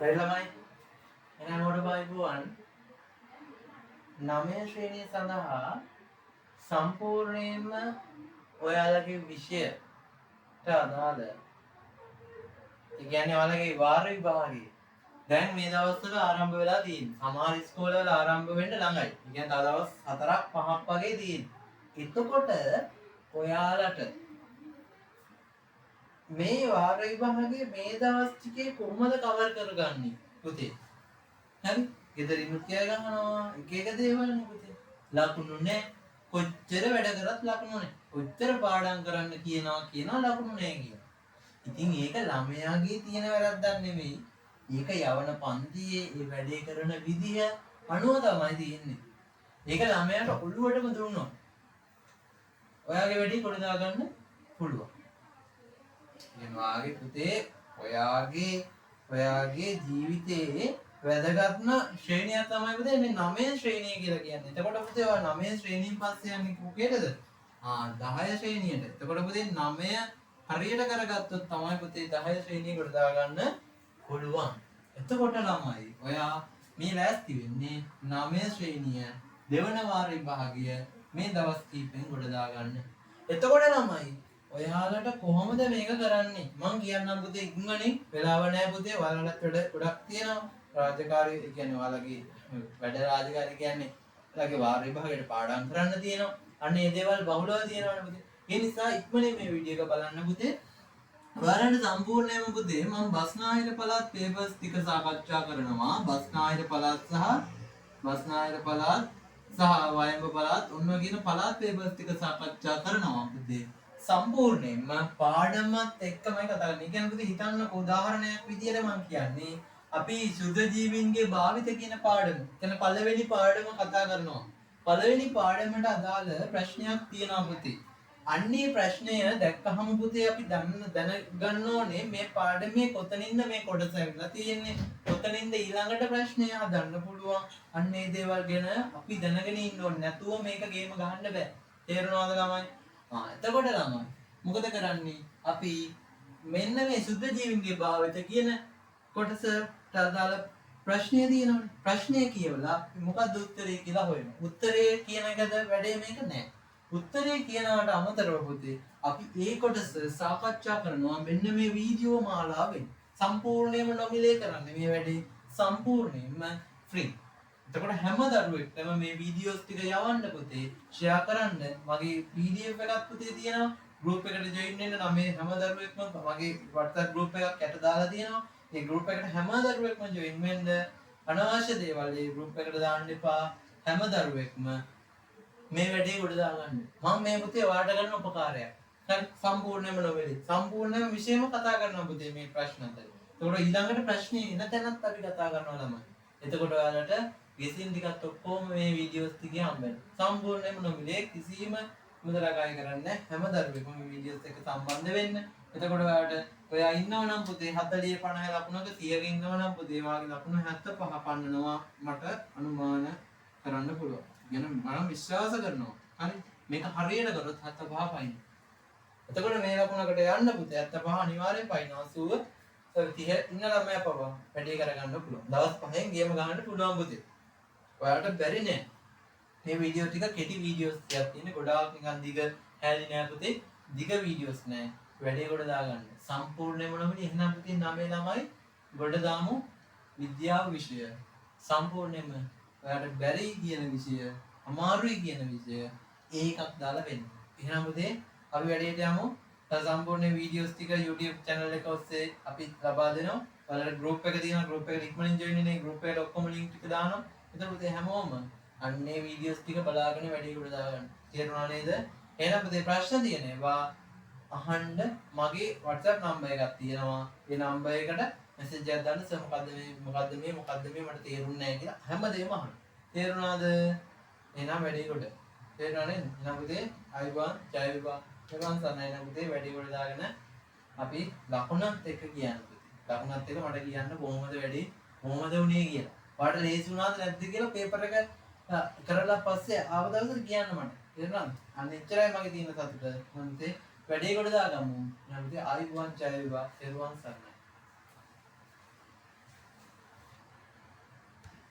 right ළමයි එහෙනම් මොඩ බයිබුවන් 9 ශ්‍රේණිය සඳහා සම්පූර්ණයෙන්ම ඔයාලගේ විෂයට අදාළ ඒ කියන්නේ ඔයාලගේ වාර විභාගය දැන් මේ දවස්වල ආරම්භ වෙලා තියෙනවා. සමහර ඉස්කෝලවල ආරම්භ වෙන්න ළඟයි. ඒ කියන්නේ තව දවස් 4ක් 5ක් වගේ තියෙනවා. එතකොට ඔයාලට මේ වාර විභාගයේ මේ දවස් ටිකේ කොහොමද කවර් කරගන්නේ පුතේ? හරි? ගෙදරින් කියා ගන්නවා එක එක දේවල් නේ පුතේ. ලකුණු නැහැ. කොච්චර වැඩ කරත් ලකුණු නැහැ. කොච්චර පාඩම් කරන්න කියනවා ලකුණු නැහැ කියනවා. ඉතින් ඒක ළමයාගේ තියෙන වැරද්දක් නෙමෙයි. ඒක යවන පන්තියේ ඒ වැඩේ කරන විදිහ අනුව තමයි තියෙන්නේ. ඒක ළමයාට ඔළුවටම දුන්නොත් ඔයාගේ වැඩේ කොට දාගන්න පුළුවන්. මේ වාගේ පුතේ ඔයාගේ ජීවිතයේ වැදගත්ම ශ්‍රේණියක් තමයි පුතේ මේ 9 ශ්‍රේණිය කියලා කියන්නේ. එතකොට පුතේ ඔය 9 ශ්‍රේණියෙන් පස්සේ යන්නේ කොකේටද? 10 ශ්‍රේණියට. එතකොට පුතේ 9 හරියට කරගත්තොත් තමයි පුතේ 10 ශ්‍රේණිය කොට දාගන්න පුළුවන්. එතකොට ළමයි ඔයා මේ ලෑස්ති වෙන්නේ 9 ශ්‍රේණිය දෙවන වාර විභාගය මේ දවස් කිහිපෙන් කොට දාගන්න. එතකොට ළමයි ඔයාලට කොහොමද මේක කරන්නේ? මං කියන්නම් පුතේ ඉක්මනින් වෙලාව නැහැ පුතේ. ඔයාලට වැඩ ගොඩක් තියෙනවා. රාජකාරී ඒ කියන්නේ ඔයාලගේ වැඩ රාජකාරී කියන්නේ ඔයාලගේ වාර විභාගයට පාඩම් කරන්න තියෙනවා. අන්න ඒ දේවල් බහුලව තියෙනවනේ පුතේ. ඒ නිසා ඉක්මනින් මේ වීඩියෝ එක බලන්න පුතේ. ඔයාලට සම්පූර්ණයෙන්ම පුතේ මම බස්නාහිර පළාත් පේපර්ස් ටික සාකච්ඡා කරනවා. බස්නාහිර පළාත් සහ වයඹ පළාත් ඔන්න කියන පළාත් පේපර්ස් ටික සාකච්ඡා කරනවා පුතේ. සම්පූර්ණයෙන්ම පාඩමත් එක්කමයි කතා කරන්නේ. ඒ කියන්නේ පුතේ හිතන්නකො උදාහරණයක් විදියට මම කියන්නේ අපි සුද්ධ ජීවීන්ගේ භාවිත කියන පාඩම. එතන පළවෙනි පාඩම කතා කරනවා. පළවෙනි පාඩමට අදාළ ප්‍රශ්නයක් තියෙනවා පුතේ. අන්නේ ප්‍රශ්නය දැක්කහම පුතේ අපි දැනගන්න ඕනේ මේ පාඩමේ කොතනින්ද මේ කොටස ඇවිල්ලා තියෙන්නේ. කොතනින්ද ඊළඟට ප්‍රශ්නය හදන්න පුළුවන්. අන්නේ දේවල් ගැන අපි දැනගෙන ඉන්න ඕනේ. නැතුව මේක ගේම ගහන්න බෑ. තේරුණාද ළමයි? එතකොට ළමයි මොකද කරන්නේ? අපි මෙන්න මේ සුද්ධ ජීවීන්ගේ භාවිත කියන කොටසට අදාළ ප්‍රශ්නය තියෙනවනේ. ප්‍රශ්නය කියවලා මොකක්ද උත්තරේ කියලා හොයනවා. උත්තරේ කියන එකද වැඩේ මේක නෑ. උත්තරේ කියනවට අමතරව පුතේ අපි ඒ කොටස සාකච්ඡා කරනවා මෙන්න මේ වීඩියෝ මාලාවෙන්. සම්පූර්ණයෙන්ම නොමිලේ කරන්නේ මේ වැඩේ සම්පූර්ණයෙන්ම ෆ්‍රී. එතකොට හැම දරුවෙක්ටම මේ වීඩියෝස් ටික යවන්න පුතේ ෂෙයා කරන්න. මගේ PDF එකක් පුතේ තියෙනවා. ගෲප් එකට ජොයින් වෙන්න නම් මේ හැම දරුවෙක්ම මගේ WhatsApp ගෲප් එකක් යට දාලා තියෙනවා. ඒ ගෲප් එකට හැම දරුවෙක්ම ජොයින් වෙන්න. අනවශ්‍ය දේවල් ඒ ගෲප් එකට දාන්න එපා. හැම දරුවෙක්ම මේ වැඩේ කොට දාගන්න. මම මේ පුතේ ඔයාලට කරන උපකාරයක්. හරි සම්පූර්ණයෙන්ම නොවේලි. සම්පූර්ණයෙන්ම විශේෂම කතා කරනවා පුතේ මේ ප්‍රශ්න අතර. ඒතකොට ඊළඟට ප්‍රශ්නේ එන තැනත් අපි කතා කරනවා ළමයි. එතකොට ඔයාලට ගෙසින් ටිකත් ඔක්කොම මේ වීඩියෝස් ටිකේ හම්බෙනවා. සම්පූර්ණයෙන්ම නොමිලේ කිසිම මුදලකයි කරන්නේ හැම දරුවෙකුම මේ වීඩියෝස් එක්ක සම්බන්ධ වෙන්න. එතකොට ඔයා ඉන්නව නම් පුතේ 40 50 ලකුණක 100ක ඉන්නව නම් පුතේ වාගේ ලකුණු 75 පන්නනවා මට අනුමාන කරන්න පුළුවන්. කියන මම විශ්වාස කරනවා. හරි මේක හරියට කරොත් 75 පයින්. එතකොට මේ ලකුණකට යන්න පුතේ 75 අනිවාර්යෙන් පයින්නවා. 30 ඉන්න ළමයා පවා වැඩි කරගන්න පුළුවන්. දවස් 5න් ගේම ගහන්න පුළුවන් පුතේ. ඔයාලට බැරි නෑ. මේ වීඩියෝ ටික කෙටි වීඩියෝස් ටිකක් තියෙන්නේ. ගොඩාක් නිකන් දිග හැලි නෑ පුතේ. දිග වීඩියෝස් නෑ. වැඩේ කොට දාගන්න. සම්පූර්ණයෙන්ම නොමිලේ. එහෙනම් පුතේ 9 ළමයි ගොඩ දාමු විද්‍යාව විෂය. සම්පූර්ණයෙන්ම ඔයාලට බැරි කියන විෂය, අමාරුයි කියන විෂය ඒකක් දාලා වෙන්න. එහෙනම් පුතේ අපි වැඩේට යමු. සම්පූර්ණ වීඩියෝස් ටික YouTube channel එක ඔස්සේ අපි ලබා දෙනවා. ඔයාලට group එක තියෙනවා. group එකට ඉක්මනින් join වෙන්න. group එකට ඔක්කොම link ටික දානවා. එතකොට පුතේ හැමෝම අන්නේ වීඩියෝස් ටික බලාගෙන වැඩේ කොට දාගන්න. තේරුණා නේද? එහෙනම් පුතේ ප්‍රශ්න තියෙනවා අහන්න මගේ WhatsApp number එකක් තියෙනවා. ඒ number එකට message එකක් දාන්න. සර් මොකද්ද මේ මට තේරුන්නේ නැහැ කියලා හැමදේම අහන්න. තේරුණාද? එහෙනම් වැඩේ කොට. තේරුණා නේද? එහෙනම් පුතේ අයුබෝවන් ජය වේවා. එවන් සන්නයි නම් පුතේ වැඩි කොට දාගෙන අපි ලකුණත් එක්ක කියන්න පුතේ. ලකුණත් එක්ක මට කියන්න කොහොමද වැඩි කොහොමද උනේ කියලා. ඔයාලට ලේසි වුණාද නැද්ද කියලා පේපර් එක කරලා පස්සේ ආව දවසට කියන්න මට. තේරුණාද? අන්න එච්චරයි මගේ තියෙන සතුට. මම පුතේ වැඩි කොට දාගමු. එහෙනම් පුතේ ආයුබෝවන් ජය වේවා. එවන් සන්නයි